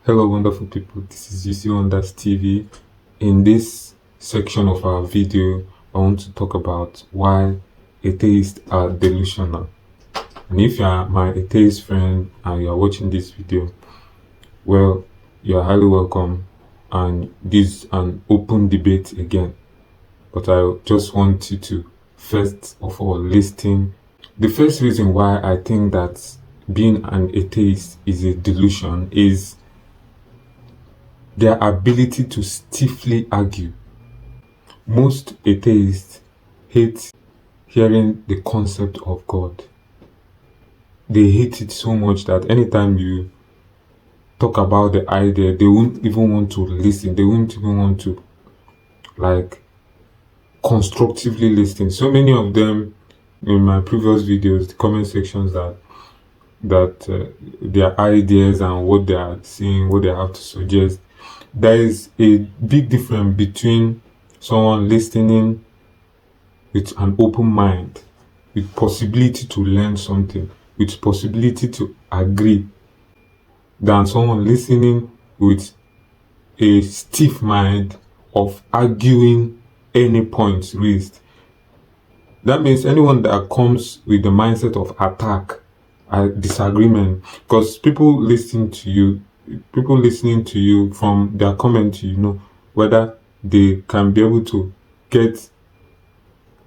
Hello, wonderful people. This is UC Wonders TV. In this section of our video, I want to talk about why atheists are delusional. And if you are my atheist friend and you are watching this video, well, you are highly welcome. And this is an open debate again. But I just want you to first of all listen. The first reason why I think that being an atheist is a delusion is their ability to stiffly argue. Most atheists hate hearing the concept of God. They hate it so much that anytime you talk about the idea, they won't even want to listen. They won't even want to constructively listen. So many of them in my previous videos, the comment sections that their ideas and what they are saying, what they have to suggest, there is a big difference between someone listening with an open mind, with possibility to learn something, with possibility to agree, than someone listening with a stiff mind of arguing any points raised. That means anyone that comes with the mindset of attack, disagreement, because people listening to you from their comment, whether they can be able to get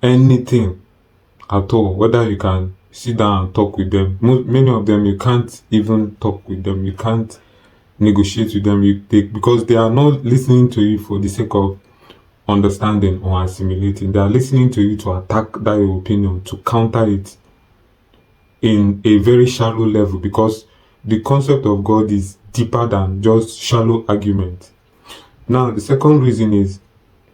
anything at all, whether you can sit down and talk with them. Many of them, you can't even talk with them, you can't negotiate with them, because they are not listening to you for the sake of understanding or assimilating. They are listening to you to attack that your opinion, to counter it in a very shallow level, because the concept of God is deeper than just shallow argument. Now, the second reason is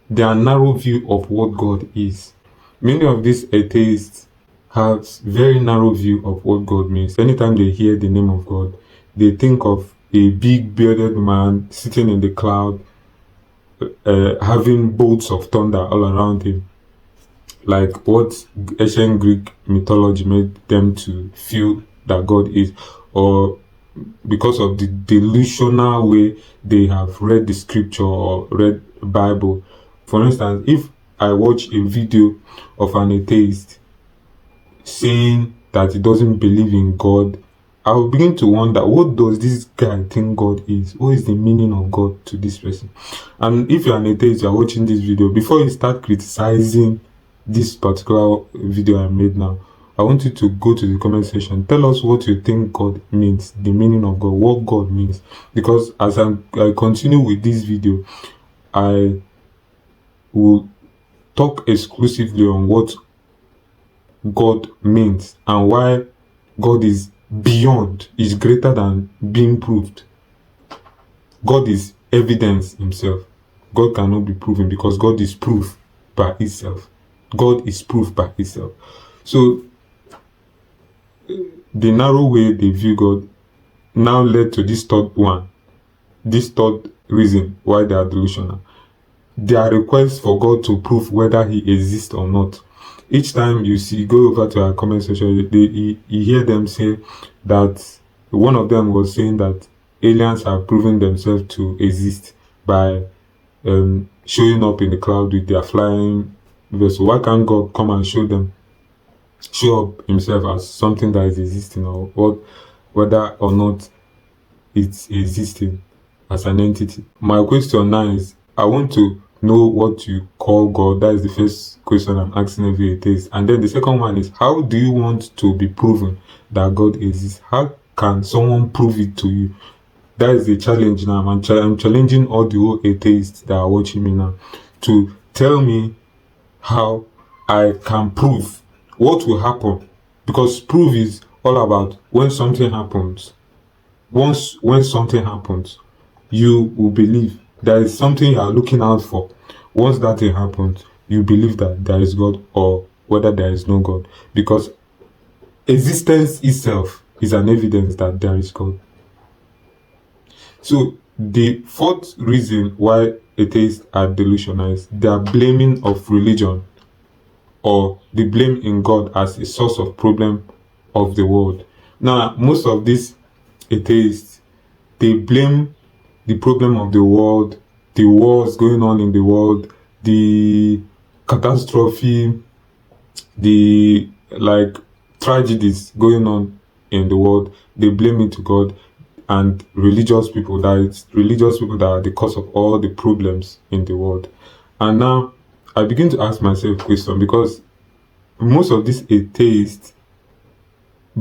their narrow view of what God is. Many of these atheists have very narrow view of what God means. Anytime they hear the name of God, they think of a big bearded man sitting in the cloud, having bolts of thunder all around him, like what ancient Greek mythology made them to feel that God is, or because of the delusional way they have read the scripture or read the Bible. For instance, if I watch a video of an atheist saying that he doesn't believe in God, I will begin to wonder, what does this guy think God is? What is the meaning of God to this person? And if you're an atheist, you're watching this video, before you start criticizing this particular video I made now, I want you to go to the comment section. Tell us what you think God means, the meaning of God, what God means. Because as I continue with this video, I will talk exclusively on what God means and why God is beyond, is greater than being proved. God is evidence himself. God cannot be proven because God is proof by itself. God is proof by itself. So the narrow way they view God now led to this third reason why they are delusional. Their request for God to prove whether he exists or not. Each time you go over to our comment section, you hear them say that one of them was saying that aliens have proven themselves to exist by showing up in the cloud with their flying vessel. Why can't God come and show up himself as something that is existing, or whether or not it's existing as an entity? My question now is, I want to know what you call God. That is the first question I'm asking every atheist. And then the second one is, how do you want to be proven that God exists? How can someone prove it to you? That is the challenge now. I'm challenging all the whole atheists that are watching me now to tell me how I can prove what will happen. Because proof is all about when something happens. When something happens, you will believe there is something you are looking out for. Once that thing happens, you believe that there is God or whether there is no God. Because existence itself is an evidence that there is God. So the fourth reason why atheists are delusional is their blaming of religion, or the blame in God as a source of problem of the world. Now, most of these atheists, they blame the problem of the world, the wars going on in the world, the catastrophe, the like tragedies going on in the world, they blame it to God and religious people, that it's religious people that are the cause of all the problems in the world. And now I begin to ask myself question, because most of these atheists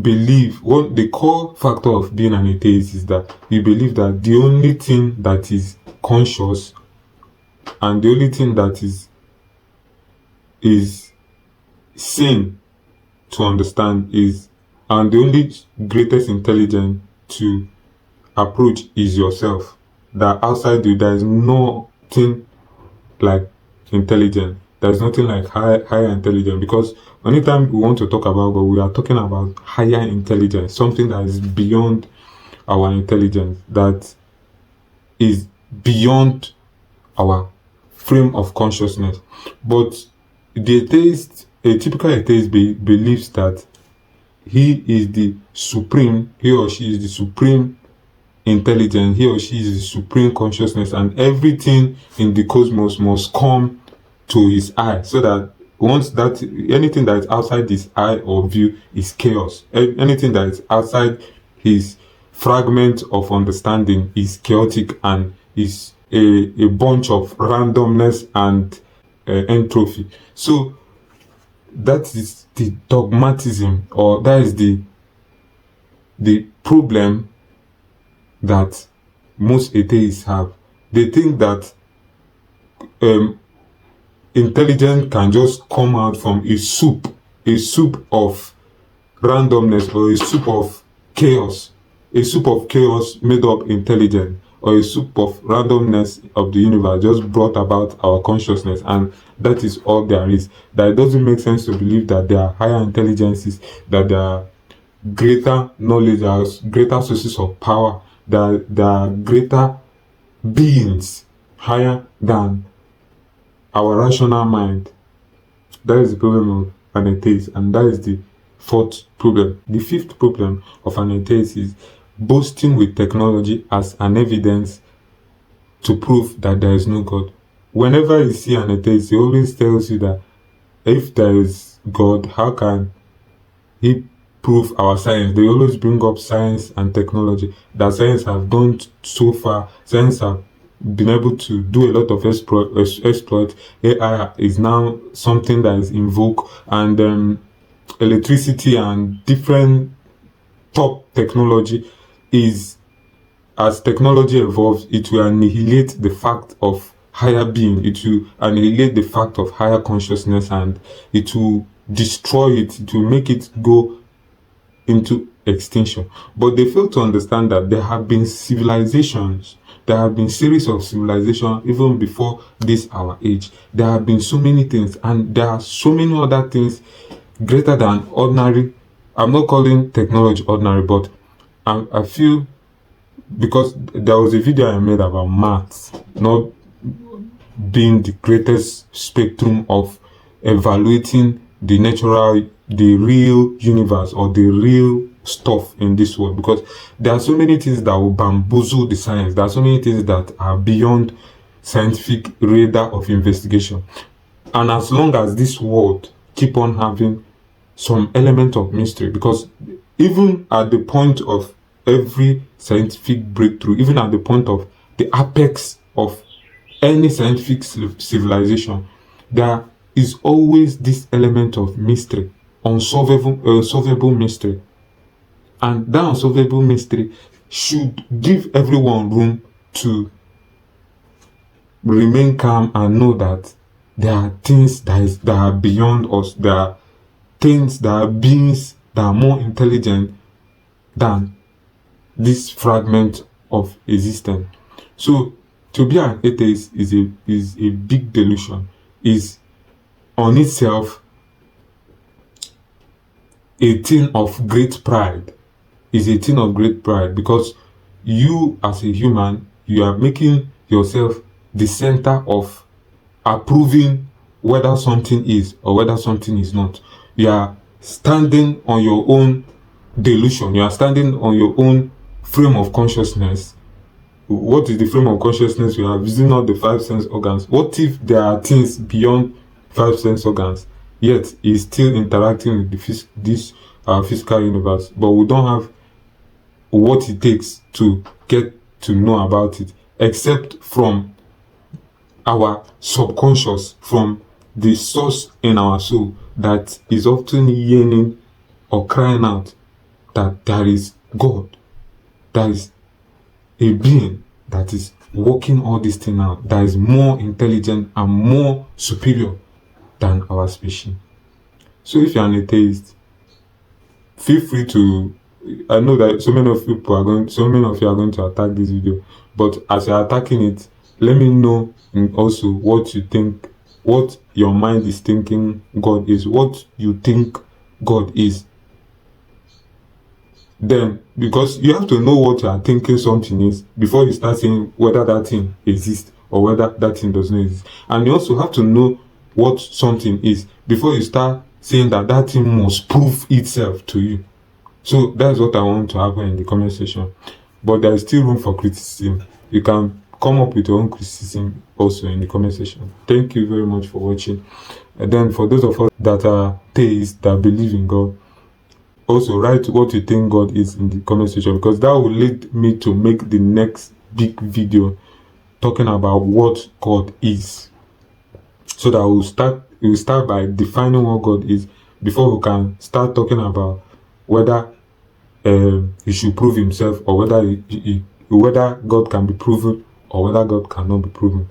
believe, what the core factor of being an atheist is that you believe that the only thing that is conscious and the only thing that is sane to understand is, and the only greatest intelligence to approach is yourself. That outside you there is nothing like intelligence. There's nothing like higher intelligence, because anytime we want to talk about God, we are talking about higher intelligence, something that is beyond our intelligence, that is beyond our frame of consciousness. But the atheist, a typical atheist believes that he is the supreme, he or she is the supreme intelligence, he or she is the supreme consciousness, and everything in the cosmos must come to his eye, so that once that anything that is outside his eye or view is chaos. Anything that is outside his fragment of understanding is chaotic and is a bunch of randomness and entropy. So that is the dogmatism, or that is the problem that most atheists have. They think that intelligence can just come out from a soup of randomness, or a soup of chaos made up intelligence, or a soup of randomness of the universe just brought about our consciousness, and that is all there is. That it doesn't make sense to believe that there are higher intelligences, that there are greater knowledge, there are greater sources of power, that there are greater beings higher than our rational mind. That is the problem of an atheist, and that is the fourth problem. The fifth problem of an atheist is boasting with technology as an evidence to prove that there is no God. Whenever you see an atheist, he always tells you that if there is God, how can he prove our science? They always bring up science and technology, that science have gone so far, science have been able to do a lot of exploit. AI is now something that is in vogue, and electricity and different top technology is, as technology evolves, it will annihilate the fact of higher being, it will annihilate the fact of higher consciousness, and it will destroy it, it will make it go into extinction. But they fail to understand that there have been civilizations, there have been series of civilizations even before this our age. There have been so many things, and there are so many other things greater than ordinary. I'm not calling technology ordinary, but I feel, because there was a video I made about maths not being the greatest spectrum of evaluating the real universe, or the real stuff in this world, because there are so many things that will bamboozle the science. There are so many things that are beyond scientific radar of investigation, and as long as this world keep on having some element of mystery, because even at the point of every scientific breakthrough, even at the point of the apex of any scientific civilization, there is always this element of mystery, unsolvable mystery. And that unsolvable mystery should give everyone room to remain calm and know that there are things that are beyond us. There are things, there are beings that are more intelligent than this fragment of existence. So to be an atheist is a big delusion, is on itself a thing of great pride, because you as a human, you are making yourself the center of approving whether something is or whether something is not. You are standing on your own delusion, you are standing on your own frame of consciousness, what is the frame of consciousness we have? Is it not the five sense organs? What if there are things beyond five sense organs, yet is still interacting with this physical universe, but we don't have what it takes to get to know about it, except from our subconscious, from the source in our soul that is often yearning or crying out that there is God, there is a being that is working all these things out, that is more intelligent and more superior than our species. So if you're an atheist, feel free to, I know that so many of you are going to attack this video, but as you're attacking it, let me know also what you think, what your mind is thinking God is, what you think God is. Then, because you have to know what you are thinking something is before you start saying whether that thing exists or whether that thing does not exist. And you also have to know what something is before you start saying that that thing must prove itself to you. So that's what I want to happen in the comment section. But there is still room for criticism. You can come up with your own criticism also in the comment section. Thank you very much for watching. And then for those of us that are theists, that believe in God, also write what you think God is in the comment section, because that will lead me to make the next big video talking about what God is. So that we'll start by defining what God is before we can start talking about whether he should prove himself, or whether whether God can be proven or whether God cannot be proven.